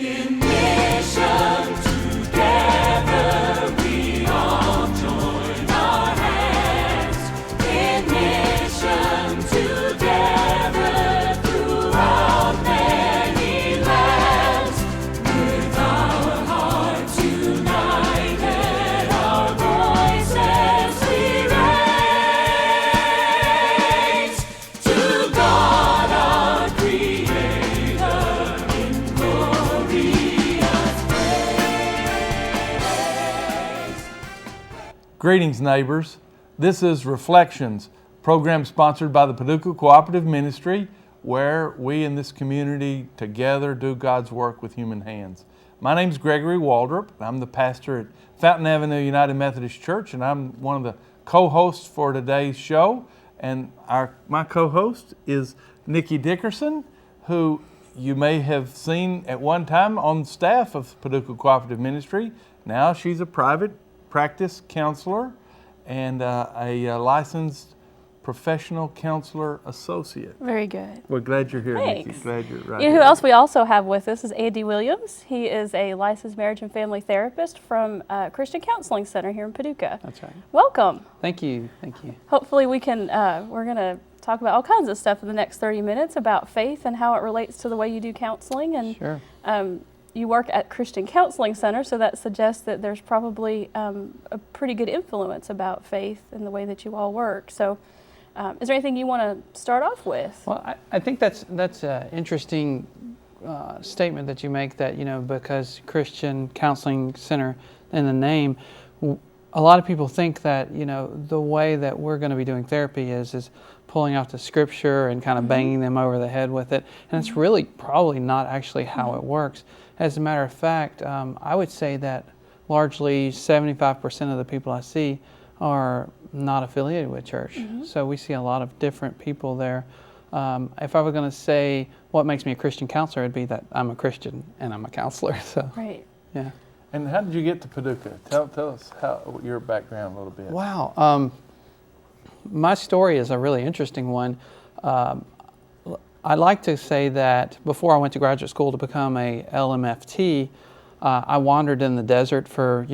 In mission together we all join our hands. In mission together throughout many lands. With our hearts united, our voices we raise. To God our Creator in glorious praise. Greetings, neighbors. This is Reflections, program sponsored by the Paducah Cooperative Ministry, where we in this community together do God's work with human hands. My name is Gregory Waldrop. I'm the pastor at Fountain Avenue United Methodist Church, and I'm one of the co-hosts for today's show. And my co-host is Nikki Dickerson, who you may have seen at one time on staff of Paducah Cooperative Ministry. Now she's a private practice counselor and a licensed professional counselor associate. Very good. We're glad you're here, Thanks. Nikki. Glad you're right You know here. who else we also have with us is Andy Williams. He is a licensed marriage and family therapist from Christian Counseling Center here in Paducah. That's right. Welcome. Thank you. Thank you. Hopefully we can, we're going to talk about all kinds of stuff in the next 30 minutes about faith and how it relates to the way you do counseling. And Sure. you work at Christian Counseling Center, so that suggests that there's probably a pretty good influence about faith in the way that you all work. So is there anything you want to start off with? Well, I think that's an interesting statement that you make, that, because Christian Counseling Center in the name, a lot of people think that, the way that we're going to be doing therapy is pulling out the scripture and kind of banging them over the head with it. And it's really probably not actually how it works. As a matter of fact, I would say that largely 75% of the people I see are not affiliated with church. So we see a lot of different people there. If I were going to say what makes me a Christian counselor, it'd be that I'm a Christian and I'm a counselor. So Right. yeah. And how did you get to Paducah? Tell us your background a little bit. Wow. My story is a really interesting one. I like to say that before I went to graduate school to become a LMFT, I wandered in the desert for,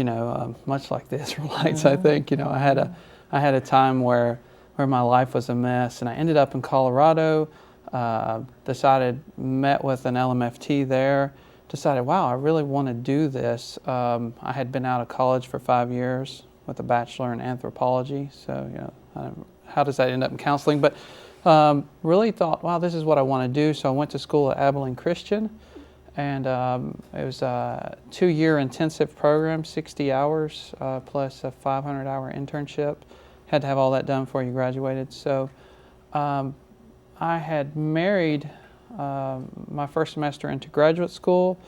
much like the Israelites, I think. I had a time where my life was a mess, and I ended up in Colorado, met with an LMFT there, decided, wow, I really want to do this. I had been out of college for 5 years with a bachelor in anthropology, so, how does that end up in counseling? But really thought, wow, this is what I want to do. So I went to school at Abilene Christian, and it was a 2-year intensive program, 60 hours plus a 500-hour internship. Had to have all that done before you graduated. So I had married my first semester into graduate school.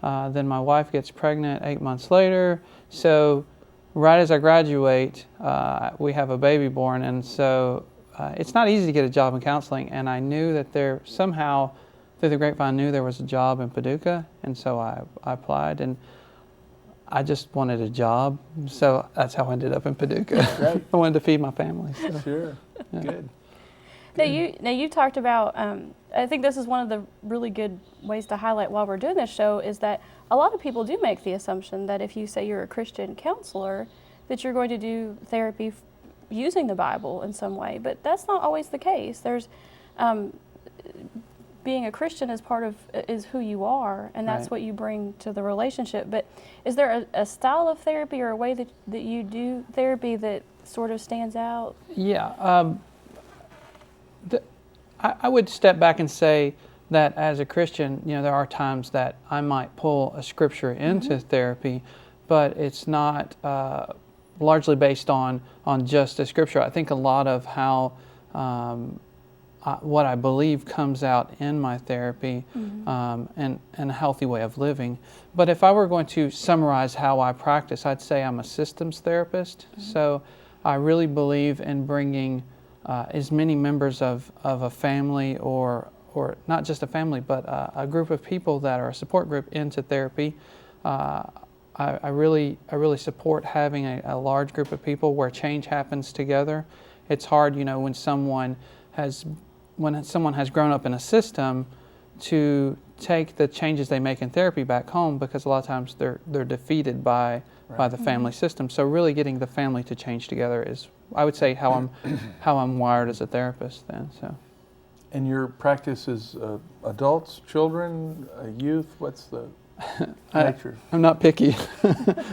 Then my wife gets pregnant 8 months later. So right as I graduate, we have a baby born, and so it's not easy to get a job in counseling. And I knew that there somehow, through the grapevine, knew there was a job in Paducah, and so I applied, and I just wanted a job, so that's how I ended up in Paducah. Right. I wanted to feed my family. So. Sure. Yeah. Good. Now you talked about, I think this is one of the really good ways to highlight while we're doing this show, is that a lot of people do make the assumption that if you say you're a Christian counselor, that you're going to do therapy using the Bible in some way, but that's not always the case. There's being a Christian is who you are, and that's Right. what you bring to the relationship. But is there a style of therapy or a way that you do therapy that sort of stands out? Yeah. I would step back and say that as a Christian, there are times that I might pull a scripture into therapy, but it's not largely based on just a scripture. I think a lot of how what I believe comes out in my therapy and a healthy way of living. But if I were going to summarize how I practice, I'd say I'm a systems therapist. So I really believe in bringing as many members of a family or not just a family, but a group of people that are a support group into therapy. I really support having a large group of people where change happens together. It's hard, when someone has grown up in a system to take the changes they make in therapy back home, because a lot of times they're defeated by the family system. So really getting the family to change together is, I would say, how I'm wired as a therapist then. So. And your practice is adults, children, youth? What's the nature? I'm not picky.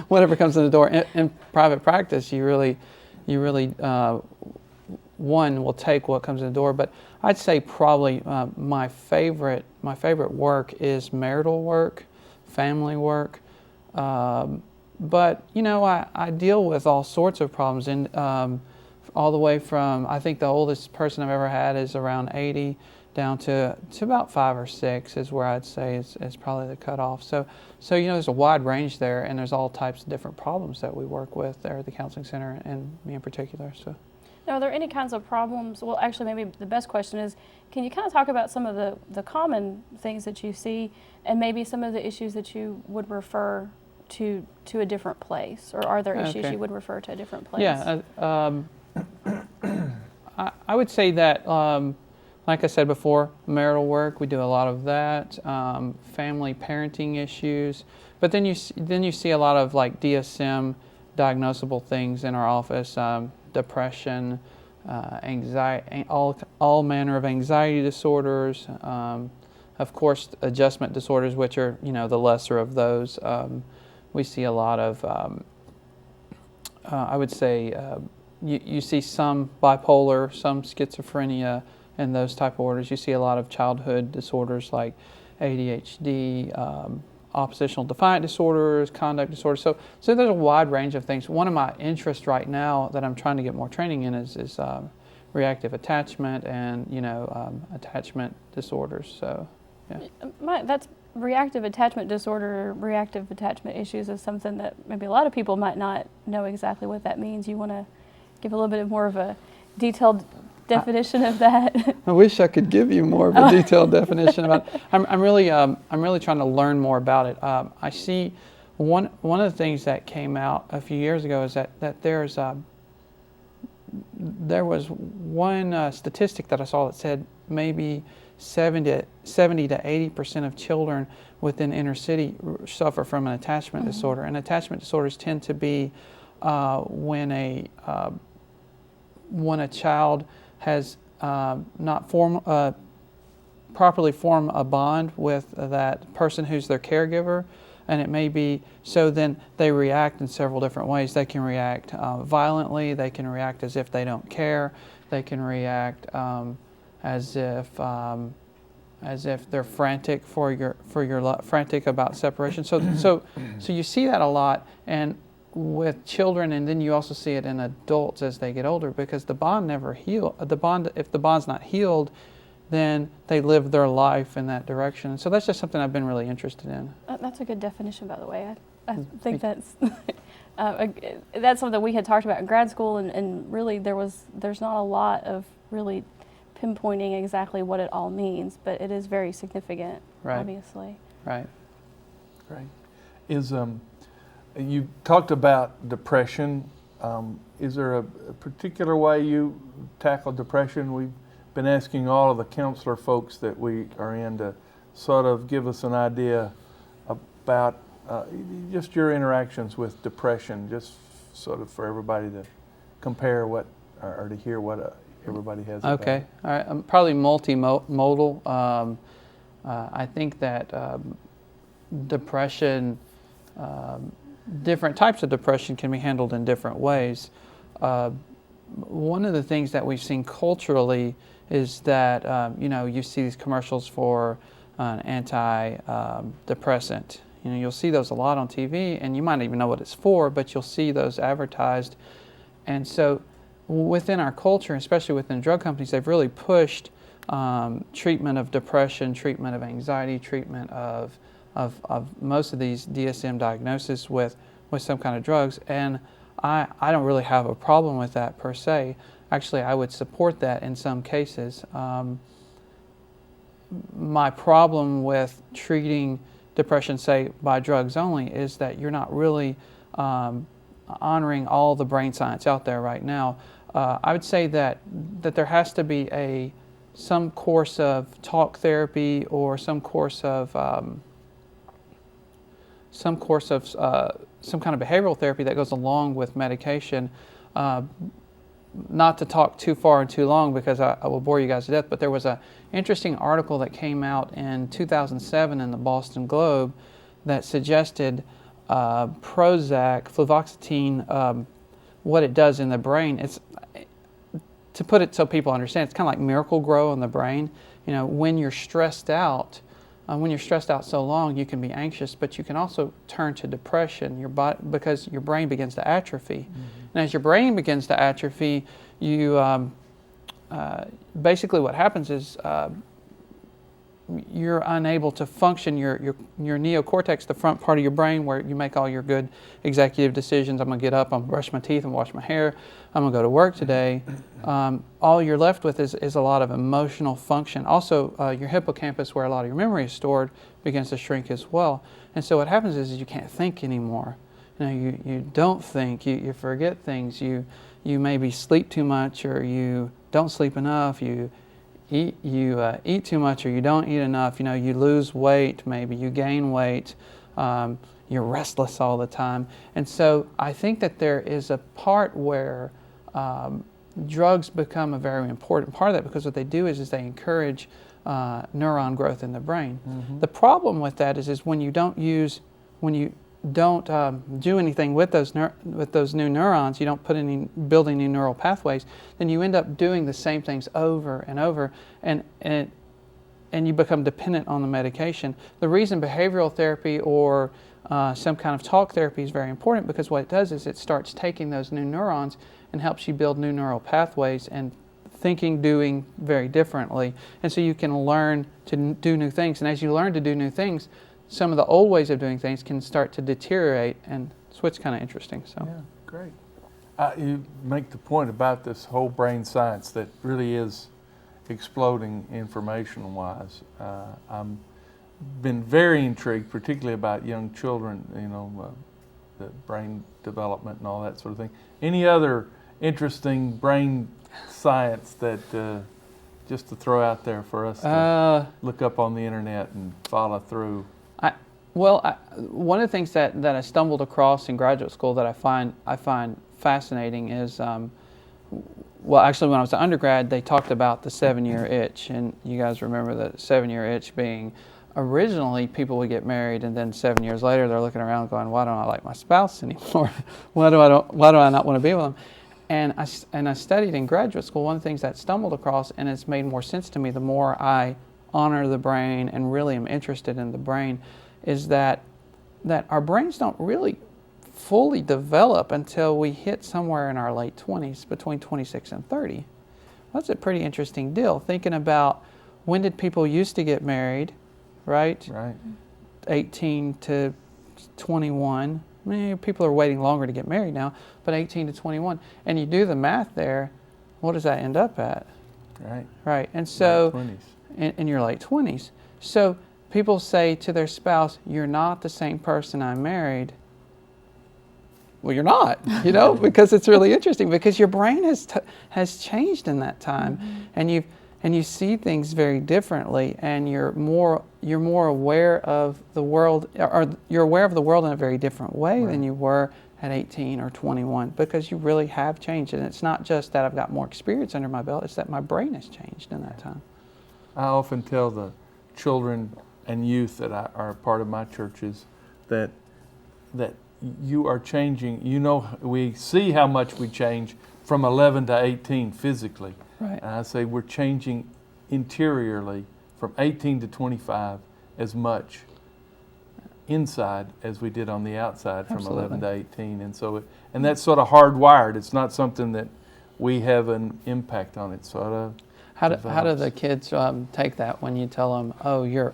Whatever comes in the door. In private practice, you really one will take what comes in the door. But I'd say probably my favorite work is marital work, family work. But I deal with all sorts of problems, and all the way from, I think the oldest person I've ever had is around 80, down to about 5 or 6 is where I'd say is probably the cutoff. So there's a wide range there, and there's all types of different problems that we work with there at the counseling center, and me in particular. So. Now, are there any kinds of problems? Well, actually, maybe the best question is, can you kind of talk about some of the common things that you see, and maybe some of the issues that you would refer to a different place, or are there issues you would refer to a different place? Yeah, I would say that, like I said before, marital work, we do a lot of that, family parenting issues, but then you see a lot of like DSM diagnosable things in our office, depression, anxiety, all manner of anxiety disorders, of course adjustment disorders, which are the lesser of those. We see a lot of, I would say, you see some bipolar, some schizophrenia, and those type of orders. You see a lot of childhood disorders like ADHD, oppositional defiant disorders, conduct disorders. So there's a wide range of things. One of my interests right now that I'm trying to get more training in is reactive attachment and attachment disorders. So yeah. That's reactive attachment disorder, reactive attachment issues is something that maybe a lot of people might not know exactly what that means. You want to give a little bit more of a detailed definition of that? I wish I could give you more of a detailed definition about it. I'm really trying to learn more about it. I see one of the things that came out a few years ago is that there was one statistic that I saw that said maybe 70 to 80% of children within inner city suffer from an attachment disorder, and attachment disorders tend to be when a child has not properly formed a bond with that person who's their caregiver, and it may be so then they react in several different ways. They can react violently. They can react as if they don't care. They can react as if they're frantic frantic about separation. So you see that a lot, and with children, and then you also see it in adults as they get older, because the bond never heals. If the bond's not healed, then they live their life in that direction. So that's just something I've been really interested in. That's a good definition, by the way. I think that's that's something we had talked about in grad school, and really there's not a lot of really pinpointing exactly what it all means, but it is very significant, obviously. Right. Great. You talked about depression. Is there a particular way you tackle depression? We've been asking all of the counselor folks that we are in to sort of give us an idea about just your interactions with depression, just sort of for everybody to compare what or to hear what everybody has. Okay. All right. I'm probably multimodal. I think that depression, different types of depression can be handled in different ways. One of the things that we've seen culturally is that you see these commercials for an anti-depressant. You'll see those a lot on TV, and you might not even know what it's for, but you'll see those advertised. And so within our culture, especially within drug companies, they've really pushed treatment of depression, treatment of anxiety, treatment of most of these DSM diagnoses with some kind of drugs. And I don't really have a problem with that per se. Actually, I would support that in some cases. My problem with treating depression, say, by drugs only, is that you're not really honoring all the brain science out there right now. I would say that there has to be a some course of talk therapy or some course of some kind of behavioral therapy that goes along with medication. Not to talk too far and too long because I will bore you guys to death, but there was an interesting article that came out in 2007 in the Boston Globe that suggested Prozac, fluvoxetine, what it does in the brain. It's, to put it so people understand, it's kind of like Miracle Grow in the brain. You know, when you're stressed out so long, you can be anxious, but you can also turn to depression. Your body, because your brain begins to atrophy, and as your brain begins to atrophy, you basically what happens is you're unable to function. Your neocortex, the front part of your brain where you make all your good executive decisions. I'm going to get up, I'm going to brush my teeth and wash my hair, I'm going to go to work today. All you're left with is a lot of emotional function. Also, your hippocampus, where a lot of your memory is stored, begins to shrink as well. And so what happens is you can't think anymore. You know, you don't think, you forget things, you maybe sleep too much, or you don't sleep enough, you eat too much, or you don't eat enough. You know, you lose weight, maybe you gain weight, you're restless all the time. And so I think that there is a part where drugs become a very important part of that, because what they do is they encourage neuron growth in the brain. The problem with that is when you don't do anything with those new neurons, you don't build any neural pathways, then you end up doing the same things over and over, and you become dependent on the medication. The reason behavioral therapy or some kind of talk therapy is very important, because what it does is it starts taking those new neurons and helps you build new neural pathways and doing very differently. And so you can learn to do new things. And as you learn to do new things, some of the old ways of doing things can start to deteriorate, and so it's kind of interesting. So yeah, great. You make the point about this whole brain science that really is exploding information-wise. I'm been very intrigued, particularly about young children. You know, the brain development and all that sort of thing. Any other interesting brain science that just to throw out there for us to look up on the internet and follow through? One of the things that I stumbled across in graduate school that I find fascinating is, actually when I was an undergrad, they talked about the 7-year itch, and you guys remember the 7-year itch being, originally people would get married, and then 7 years later they're looking around going, why don't I like my spouse anymore? why do I not want to be with them? And I studied in graduate school. One of the things that I stumbled across, and it's made more sense to me the more I honor the brain and really am interested in the brain, is that our brains don't really fully develop until we hit somewhere in our late 20s, between 26 and 30. That's a pretty interesting deal. Thinking about, when did people used to get married, right? Right. 18 to 21. I mean, people are waiting longer to get married now, but 18 to 21. And you do the math there, what does that end up at? Right. Right. And so, late 20s. in your late 20s. So people say to their spouse, you're not the same person I married. Well, you're not, you know, because it's really interesting, because your brain has changed in that time, and you see things very differently, and you're more aware of the world, or you're aware of the world in a very different way than you were at 18 or 21, because you really have changed. And it's not just that I've got more experience under my belt, it's that my brain has changed in that time. I often tell the children and youth that are a part of my churches that you are changing. You know, we see how much we change from 11 to 18 physically. Right. And I say we're changing interiorly from 18 to 25 as much inside as we did on the outside from Absolutely. 11 to 18. And so, and that's sort of hardwired. It's not something that we have an impact on. It sort of How do the kids take that when you tell them, oh, you're...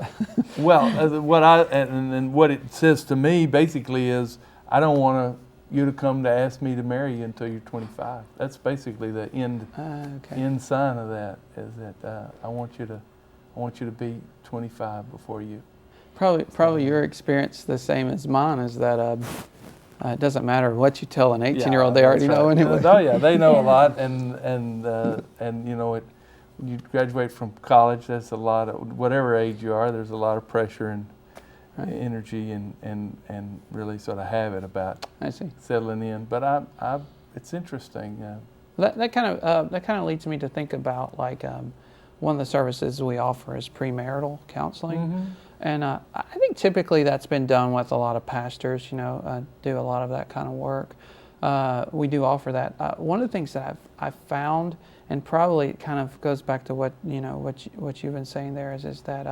Well, what it says to me basically is, I don't want you to come to ask me to marry you until you're 25. That's basically the end sign of that, is that I want you to be 25 before you. Probably your experience the same as mine, is that it doesn't matter what you tell an 18-year-old, they already know anyway. Oh yeah, they know a lot, and you know it. you graduate from college, that's a lot of, whatever age you are, there's a lot of pressure and energy and really sort of habit about settling in. But it's interesting. That kind of leads me to think about like one of the services we offer is premarital counseling, Mm-hmm. and I think typically that's been done with a lot of pastors. Do a lot of that kind of work. We do offer that. One of the things that I've found, and probably it kind of goes back to what you've been saying there, is that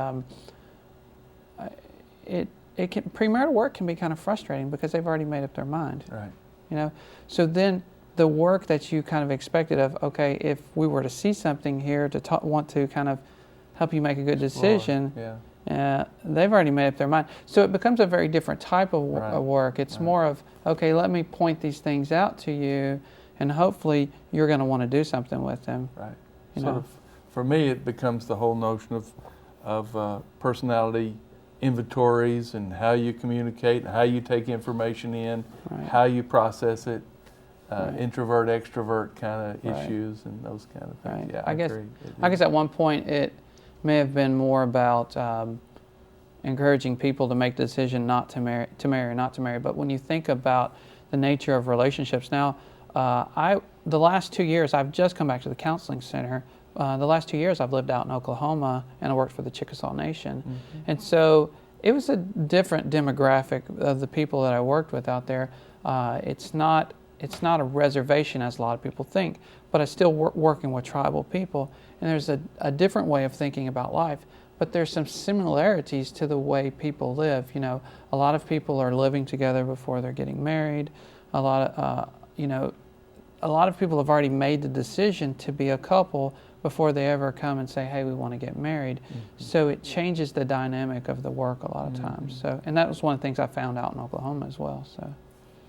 premarital work can be kind of frustrating because they've already made up their mind. Right. So then the work that you kind of expected of, okay, if we were to see something here to want to kind of help you make a good decision, they've already made up their mind. So it becomes a very different type of work. It's more of, okay, let me point these things out to you, and hopefully you're going to want to do something with them. Right. Sort of, for me, it becomes the whole notion of personality inventories and how you communicate, how you take information in, how you process it, introvert, extrovert kind of issues and those kind of things. Yeah, I guess at one point it may have been more about encouraging people to make the decision not to marry or not to marry. But when you think about the nature of relationships now, the last 2 years I've just come back to the counseling center. The last 2 years I've lived out in Oklahoma and I worked for the Chickasaw Nation. Mm-hmm. And so it was a different demographic of the people that I worked with out there. It's not a reservation as a lot of people think, but I still working with tribal people. And there's a different way of thinking about life, but there's some similarities to the way people live. A lot of people are living together before they're getting married. A lot of people have already made the decision to be a couple before they ever come and say, hey, we want to get married. Mm-hmm. So it changes the dynamic of the work a lot of times. So, and that was one of the things I found out in Oklahoma as well. So.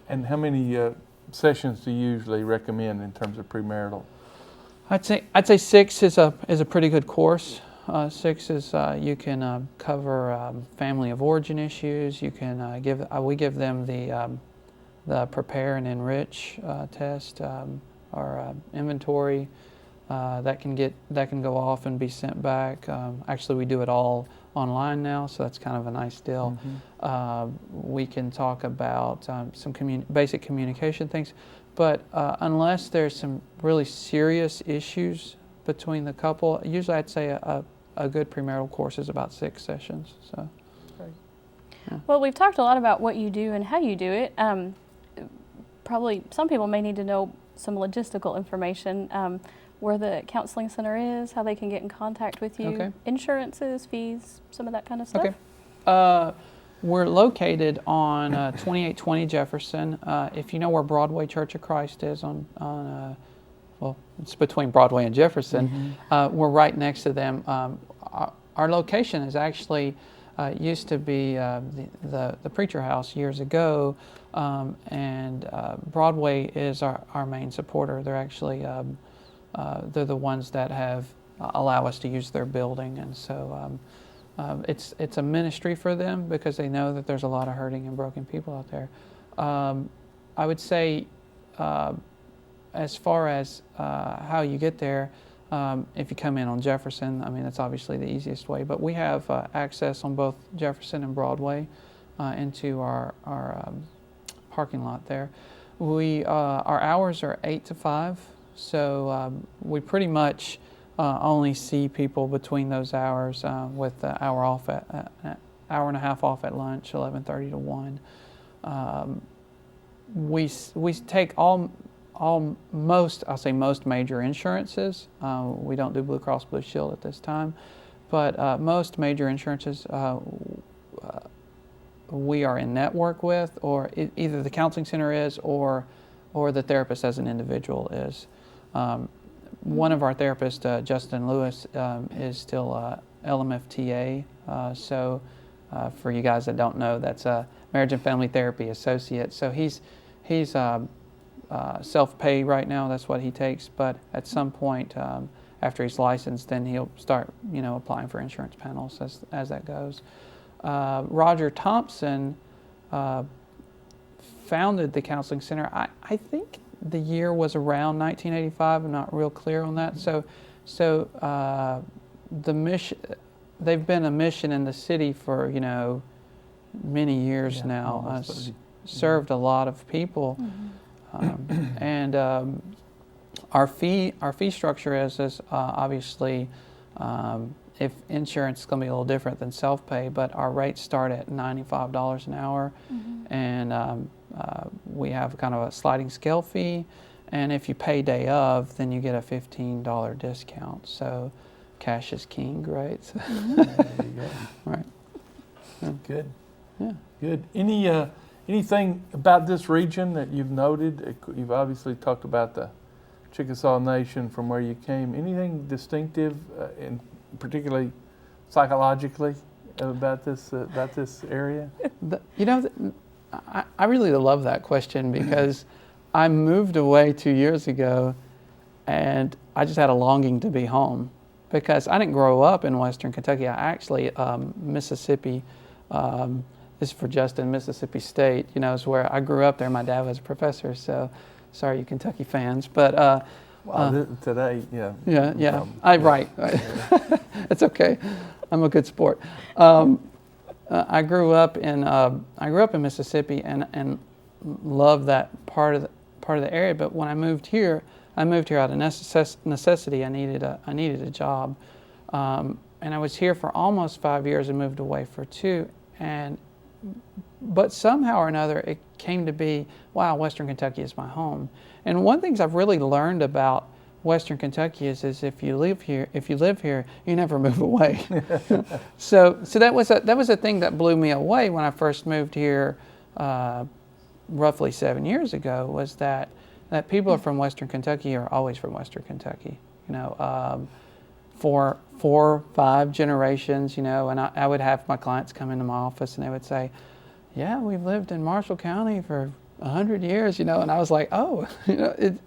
And how many sessions do you usually recommend in terms of premarital? I'd say 6 is a pretty good course. 6 is you can cover family of origin issues. You can we give them the prepare and enrich test, our inventory that can go off and be sent back. Actually, we do it all online now, so that's kind of a nice deal. Mm-hmm. We can talk about some basic communication things, but unless there's some really serious issues between the couple, usually I'd say a good premarital course is about 6 sessions. So. Yeah. Well, we've talked a lot about what you do and how you do it. Probably some people may need to know some logistical information, where the counseling center is, how they can get in contact with you, insurances, fees, some of that kind of stuff. Okay. We're located on 2820 Jefferson. If you know where Broadway Church of Christ is well, it's between Broadway and Jefferson. Mm-hmm. We're right next to them. Our location is actually used to be the preacher house years ago, and Broadway is our main supporter. They're actually they're the ones that have allow us to use their building, and so it's a ministry for them because they know that there's a lot of hurting and broken people out there. I would say, as far as how you get there, if you come in on Jefferson, I mean, that's obviously the easiest way, but we have access on both Jefferson and Broadway into our parking lot there. Our hours are 8 to 5, so we pretty much only see people between those hours with an hour and a half off at lunch, 11:30 to 1. We take most major insurances. We don't do Blue Cross Blue Shield at this time, but most major insurances we are in network with, or either the counseling center is, or the therapist as an individual is. One of our therapists, Justin Lewis, is still LMFTA. So for you guys that don't know, that's a Marriage and Family Therapy Associate. So he's self-pay right now. That's what he takes. But at some point, after he's licensed, then he'll start, applying for insurance panels as that goes. Roger Thompson founded the counseling center. I think the year was around 1985. I'm not real clear on that. So So the mission, they've been a mission in the city for, many years Yeah, now. almost 30. Served a lot of people, and our fee structure is obviously, if insurance is going to be a little different than self-pay, but our rates start at $95 an hour, and we have kind of a sliding scale fee, and if you pay day of, then you get a $15 discount. So cash is king, right? So, There you go. right. Good. Yeah. Good. Anything about this region that you've noted? You've obviously talked about the Chickasaw Nation from where you came. Anything distinctive, and particularly psychologically, about this area? I really love that question because I moved away 2 years ago, and I just had a longing to be home because I didn't grow up in Western Kentucky. I actually Mississippi. This is for Justin, Mississippi State. Is where I grew up there. My dad was a professor, so sorry, you Kentucky fans, but. Today, yeah. Yeah. Right. It's okay. I'm a good sport. I grew up in Mississippi and loved that part of the area. But when I moved here out of necessity. I needed a job, and I was here for almost 5 years and moved away for 2. But somehow or another, it came to be, wow, Western Kentucky is my home. And one of the things I've really learned about Western Kentucky is if you live here, you never move away. So that was a thing that blew me away when I first moved here, roughly 7 years ago. Was that people from Western Kentucky are always from Western Kentucky. For 4, 5 generations. And I would have my clients come into my office and they would say, "Yeah, we've lived in Marshall County for 100 years," and I was like, "Oh, get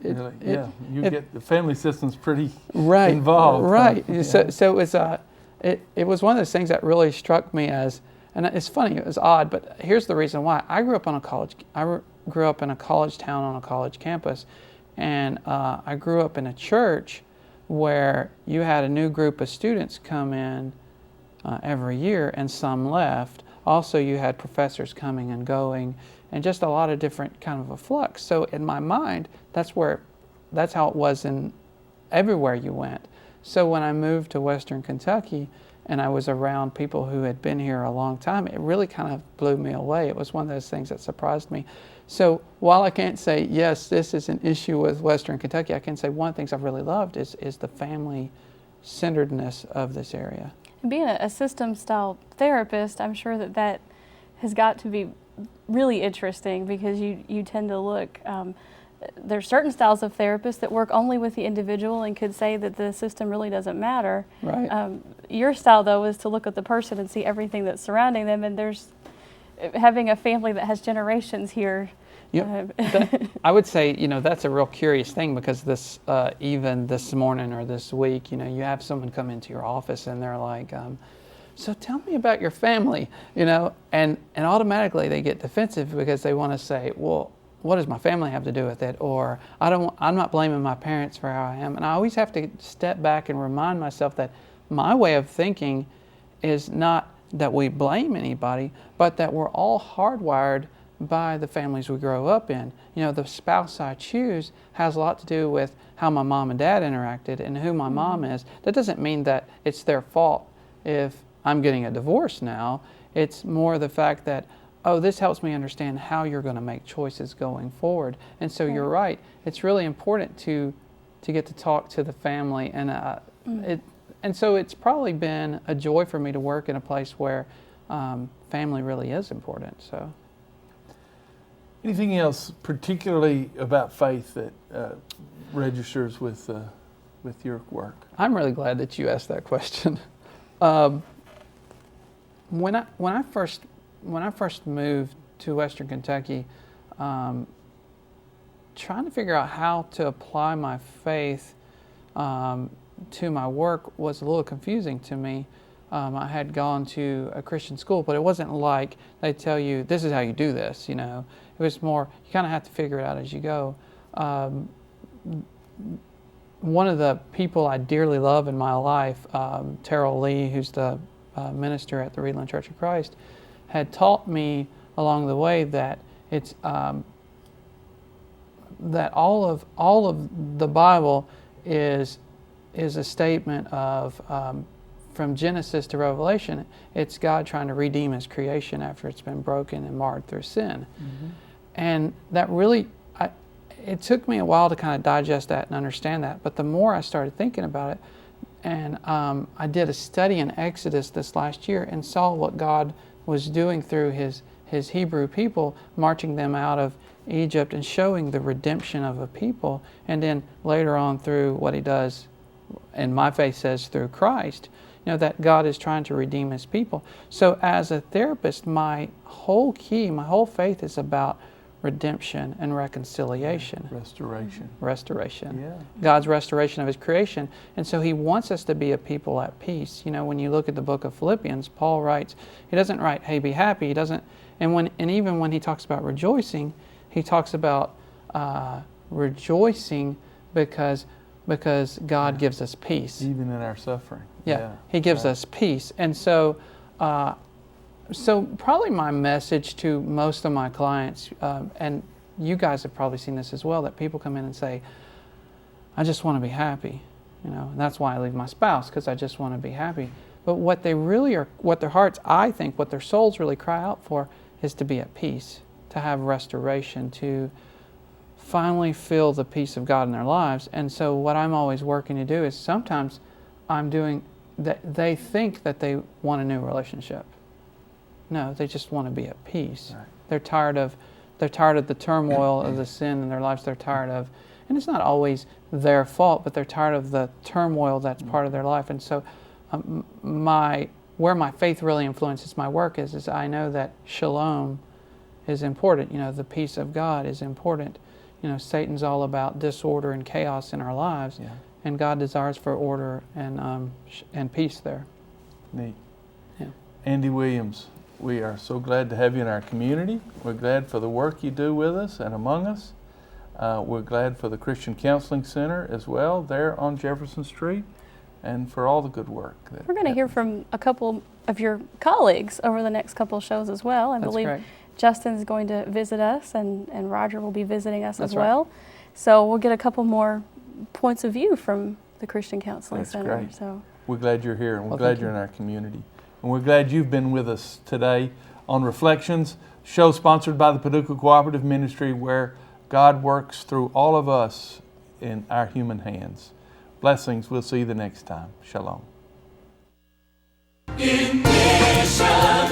the family system's pretty right, involved." Right. Huh? So it was one of those things that really struck me as, and it's funny, it was odd, but here's the reason why. I grew up in a college town on a college campus, and I grew up in a church where you had a new group of students come in every year, and some left. Also, you had professors coming and going, and just a lot of different kind of a flux. So in my mind, that's how it was in everywhere you went. So when I moved to Western Kentucky and I was around people who had been here a long time, it really kind of blew me away. It was one of those things that surprised me. So while I can't say, yes, this is an issue with Western Kentucky, I can say one of the things I've really loved is the family-centeredness of this area. Being a system-style therapist, I'm sure that has got to be really interesting because you tend to look, there's certain styles of therapists that work only with the individual and could say that the system really doesn't matter. Right. Your style, though, is to look at the person and see everything that's surrounding them, and there's having a family that has generations here. I would say, that's a real curious thing because even this morning or this week, you have someone come into your office and they're like, "So tell me about your family," and automatically they get defensive because they want to say, "Well, what does my family have to do with it?" Or I'm not blaming my parents for how I am. And I always have to step back and remind myself that my way of thinking is not that we blame anybody, but that we're all hardwired by the families we grow up in. The spouse I choose has a lot to do with how my mom and dad interacted and who my mom is. That doesn't mean that it's their fault if I'm getting a divorce now. It's more the fact that, oh, this helps me understand how you're going to make choices going forward. And so you're right. It's really important to get to talk to the family, and so it's probably been a joy for me to work in a place where family really is important. So. Anything else, particularly about faith, that registers with your work? I'm really glad that you asked that question. When I first moved to Western Kentucky, trying to figure out how to apply my faith to my work was a little confusing to me. I had gone to a Christian school, but it wasn't like they tell you, this is how you do this, It was more, you kind of have to figure it out as you go. one of the people I dearly love in my life, Terrell Lee, who's the minister at the Reedland Church of Christ, had taught me along the way that it's that all of the Bible is a statement of from Genesis to Revelation. It's God trying to redeem His creation after it's been broken and marred through sin. Mm-hmm. And that really, it took me a while to kind of digest that and understand that. But the more I started thinking about it, and I did a study in Exodus this last year and saw what God was doing through His Hebrew people, marching them out of Egypt and showing the redemption of a people, and then later on through what He does, and my faith says through Christ, that God is trying to redeem His people. So as a therapist, my whole faith is about redemption and reconciliation. Restoration. Yeah. God's restoration of His creation. And so He wants us to be a people at peace. When you look at the book of Philippians, Paul writes, he doesn't write, hey, be happy. He doesn't, and even when he talks about rejoicing, he talks about rejoicing because God gives us peace. Even in our suffering. Yeah. He gives us peace. And so probably my message to most of my clients, and you guys have probably seen this as well, that people come in and say, I just want to be happy. And that's why I leave my spouse, because I just want to be happy. But what they really are, what their hearts, I think, what their souls really cry out for is to be at peace, to have restoration, to finally feel the peace of God in their lives. And so what I'm always working to do is sometimes I'm doing that. They think that they want a new relationship. No, they just want to be at peace. Right. They're tired of the turmoil of the sin in their lives. They're tired of, and it's not always their fault, but they're tired of the turmoil that's part of their life. And so where my faith really influences my work is I know that shalom is important. The peace of God is important. Satan's all about disorder and chaos in our lives, and God desires for order and peace there. Neat. Yeah. Andy Williams, we are so glad to have you in our community. We're glad for the work you do with us and among us. We're glad for the Christian Counseling Center as well, there on Jefferson Street, and for all the good work. We're going to hear from a couple of your colleagues over the next couple of shows as well. I believe correct. Justin's going to visit us, and Roger will be visiting us That's as well. Right. So we'll get a couple more points of view from the Christian Counseling Center. Great. So we're glad you're here, and we're glad you're in our community. And we're glad you've been with us today on Reflections, show sponsored by the Paducah Cooperative Ministry, where God works through all of us in our human hands. Blessings. We'll see you the next time. Shalom. In mission.